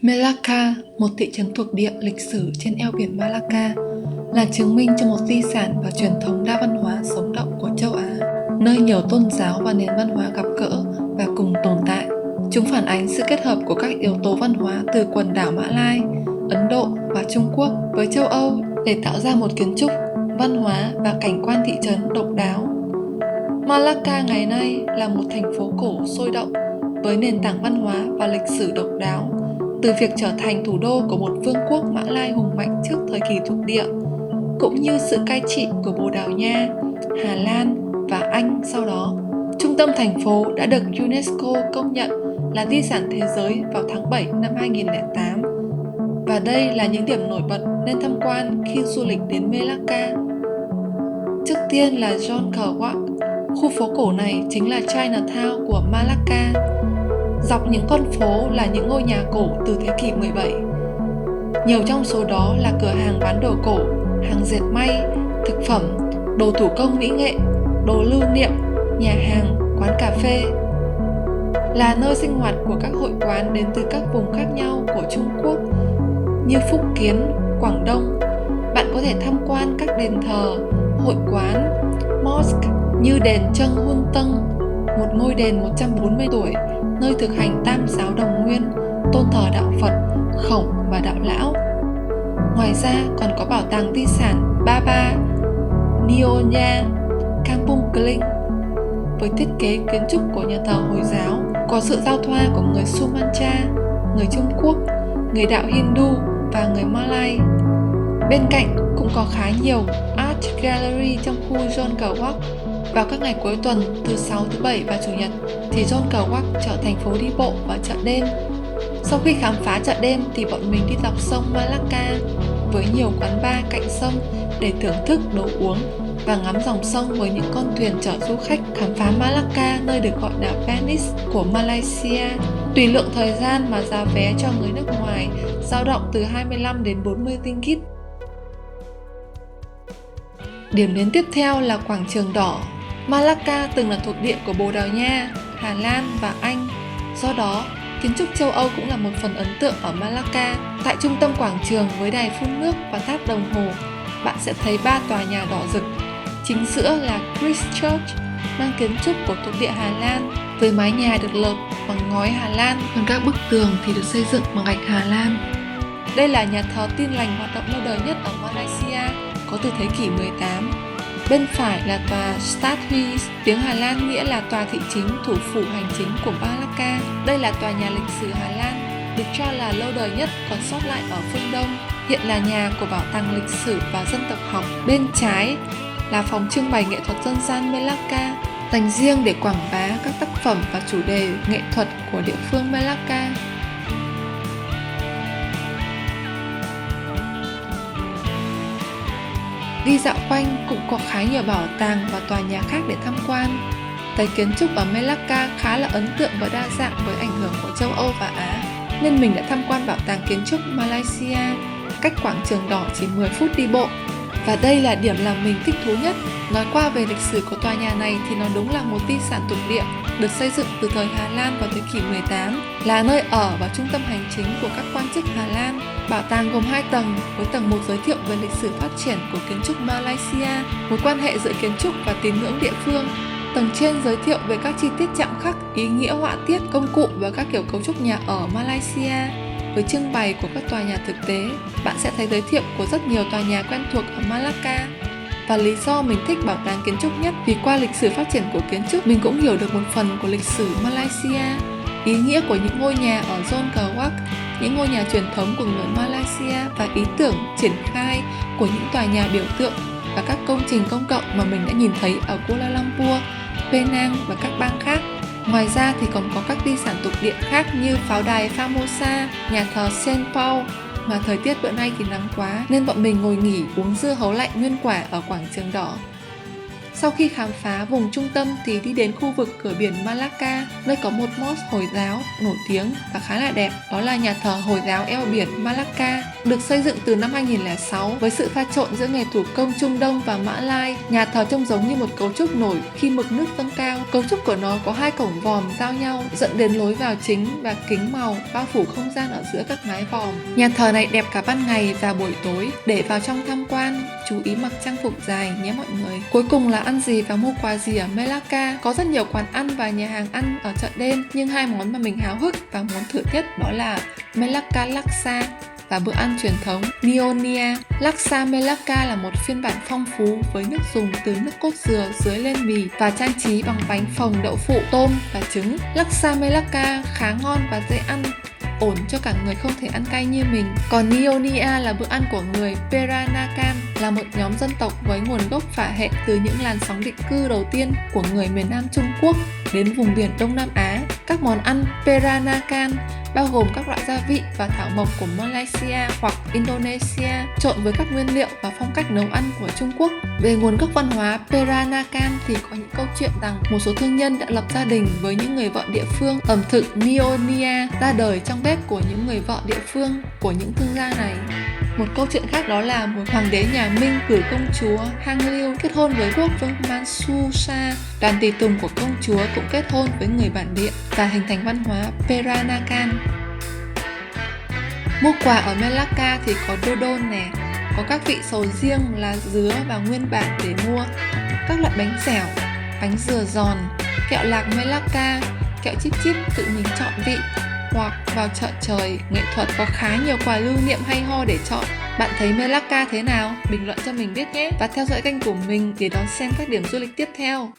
Melaka, một thị trấn thuộc địa lịch sử trên eo biển Malacca, là chứng minh cho một di sản và truyền thống đa văn hóa sống động của châu Á, nơi nhiều tôn giáo và nền văn hóa gặp gỡ và cùng tồn tại. Chúng phản ánh sự kết hợp của các yếu tố văn hóa từ quần đảo Mã Lai, Ấn Độ và Trung Quốc với châu Âu để tạo ra một kiến trúc, văn hóa và cảnh quan thị trấn độc đáo. Malacca ngày nay là một thành phố cổ sôi động với nền tảng văn hóa và lịch sử độc đáo, từ việc trở thành thủ đô của một vương quốc Mã Lai hùng mạnh trước thời kỳ thuộc địa, cũng như sự cai trị của Bồ Đào Nha, Hà Lan và Anh sau đó. Trung tâm thành phố đã được UNESCO công nhận là di sản thế giới vào tháng 7 năm 2008. Và đây là những điểm nổi bật nên tham quan khi du lịch đến Melaka. Trước tiên là John Kerwak. Khu phố cổ này chính là Chinatown của Malacca. Dọc những con phố là những ngôi nhà cổ từ thế kỷ 17. Nhiều trong số đó là cửa hàng bán đồ cổ, hàng dệt may, thực phẩm, đồ thủ công mỹ nghệ, đồ lưu niệm, nhà hàng, quán cà phê. Là nơi sinh hoạt của các hội quán đến từ các vùng khác nhau của Trung Quốc như Phúc Kiến, Quảng Đông. Bạn có thể tham quan các đền thờ, hội quán, mosque như đền Trân Huân Tân, một ngôi đền 140 tuổi, nơi thực hành Tam giáo Đồng Nguyên, tôn thờ đạo Phật, Khổng và đạo Lão. Ngoài ra còn có bảo tàng di sản Baba Nyonya Kampung Kling với thiết kế kiến trúc của nhà thờ Hồi giáo, có sự giao thoa của người Sumatra, người Trung Quốc, người đạo Hindu và người Malay. Bên cạnh cũng có khá nhiều Art Gallery trong khu John Kerwak. Vào các ngày cuối tuần thứ 6, thứ 7 và Chủ nhật thì John Kerwak trở thành phố đi bộ và chợ đêm. Sau khi khám phá chợ đêm thì bọn mình đi dọc sông Malacca với nhiều quán bar cạnh sông để thưởng thức đồ uống và ngắm dòng sông với những con thuyền chở du khách khám phá Malacca, nơi được gọi là Venice của Malaysia. Tùy lượng thời gian mà giá vé cho người nước ngoài dao động từ 25 đến 40 ringgit. Điểm đến tiếp theo là quảng trường đỏ. Malacca từng là thuộc địa của Bồ Đào Nha, Hà Lan và Anh. Do đó, kiến trúc châu Âu cũng là một phần ấn tượng ở Malacca. Tại trung tâm quảng trường với đài phun nước và tháp đồng hồ, bạn sẽ thấy 3 tòa nhà đỏ rực. Chính giữa là Christchurch, mang kiến trúc của thuộc địa Hà Lan, với mái nhà được lợp bằng ngói Hà Lan, còn các bức tường thì được xây dựng bằng gạch Hà Lan. Đây là nhà thờ Tin lành hoạt động lâu đời nhất ở Malaysia, có từ thế kỷ 18. Bên phải là tòa Stadhuis, tiếng Hà Lan nghĩa là tòa thị chính, thủ phủ hành chính của Malacca. Đây là tòa nhà lịch sử Hà Lan, được cho là lâu đời nhất còn sót lại ở phương Đông. Hiện là nhà của Bảo tàng lịch sử và dân tộc học. Bên trái là phòng trưng bày nghệ thuật dân gian Melaka, dành riêng để quảng bá các tác phẩm và chủ đề nghệ thuật của địa phương Melaka. Đi dạo quanh cũng có khá nhiều bảo tàng và tòa nhà khác để tham quan. Thấy kiến trúc ở Melaka khá là ấn tượng và đa dạng với ảnh hưởng của châu Âu và Á, nên mình đã tham quan bảo tàng kiến trúc Malaysia, cách quảng trường đỏ chỉ 10 phút đi bộ. Và đây là điểm làm mình thích thú nhất. Nói qua về lịch sử của tòa nhà này thì nó đúng là một di sản thuộc địa, được xây dựng từ thời Hà Lan vào thế kỷ 18, là nơi ở và trung tâm hành chính của các quan chức Hà Lan. Bảo tàng gồm 2 tầng, với tầng 1 giới thiệu về lịch sử phát triển của kiến trúc Malaysia, mối quan hệ giữa kiến trúc và tín ngưỡng địa phương. Tầng trên giới thiệu về các chi tiết chạm khắc, ý nghĩa họa tiết, công cụ và các kiểu cấu trúc nhà ở Malaysia. Với trưng bày của các tòa nhà thực tế, bạn sẽ thấy giới thiệu của rất nhiều tòa nhà quen thuộc ở Malacca. Và lý do mình thích bảo tàng kiến trúc nhất vì qua lịch sử phát triển của kiến trúc, mình cũng hiểu được một phần của lịch sử Malaysia, ý nghĩa của những ngôi nhà ở John Kerwak, những ngôi nhà truyền thống của người Malaysia và ý tưởng triển khai của những tòa nhà biểu tượng và các công trình công cộng mà mình đã nhìn thấy ở Kuala Lumpur, Penang và các bang khác. Ngoài ra thì còn có các di sản thuộc địa khác như pháo đài Formosa, nhà thờ Saint Paul, mà thời tiết bữa nay thì nắng quá nên bọn mình ngồi nghỉ uống dưa hấu lạnh nguyên quả ở quảng trường đỏ. Sau khi khám phá vùng trung tâm thì đi đến khu vực cửa biển Malacca, nơi có một mosque Hồi giáo nổi tiếng và khá là đẹp, đó là nhà thờ Hồi giáo eo biển Malacca. Được xây dựng từ năm 2006 với sự pha trộn giữa nghề thủ công Trung Đông và Mã Lai, nhà thờ trông giống như một cấu trúc nổi khi mực nước dâng cao. Cấu trúc của nó có 2 cổng vòm giao nhau dẫn đến lối vào chính và kính màu bao phủ không gian ở giữa các mái vòm. Nhà thờ này đẹp cả ban ngày và buổi tối. Để vào trong tham quan, chú ý mặc trang phục dài nhé mọi người. Cuối cùng là ăn gì và mua quà gì ở Melaka. Có rất nhiều quán ăn và nhà hàng ăn ở chợ đêm, nhưng 2 món mà mình háo hức và muốn thử nhất đó là Melaka Laksa và bữa ăn truyền thống Nionia. Laksa Melaka là một phiên bản phong phú với nước dùng từ nước cốt dừa dưới lên mì và trang trí bằng bánh phồng, đậu phụ, tôm và trứng. Laksa Melaka khá ngon và dễ ăn, ổn cho cả người không thể ăn cay như mình. Còn Nionia là bữa ăn của người Peranakan, là một nhóm dân tộc với nguồn gốc phả hệ từ những làn sóng định cư đầu tiên của người miền Nam Trung Quốc đến vùng biển Đông Nam Á. Các món ăn Peranakan bao gồm các loại gia vị và thảo mộc của Malaysia hoặc Indonesia trộn với các nguyên liệu và phong cách nấu ăn của Trung Quốc. Về nguồn gốc văn hóa Peranakan thì có những câu chuyện rằng một số thương nhân đã lập gia đình với những người vợ địa phương. Ẩm thực Nionia ra đời trong bếp của những người vợ địa phương của những thương gia này. Một câu chuyện khác đó là một hoàng đế nhà Minh cử công chúa Hang Liu kết hôn với quốc vương Mansusa. Đoàn tùy tùng của công chúa cũng kết hôn với người bản địa và hình thành văn hóa Peranakan. Mua quà ở Melaka thì có dodon nè, có các vị sầu riêng, lá dứa và nguyên bản để mua, các loại bánh dẻo, bánh dừa giòn, kẹo lạc Melaka, kẹo chip chip tự mình chọn vị, hoặc vào chợ trời nghệ thuật có khá nhiều quà lưu niệm hay ho để chọn. Bạn thấy Melaka thế nào? Bình luận cho mình biết nhé, và theo dõi kênh của mình để đón xem các điểm du lịch tiếp theo.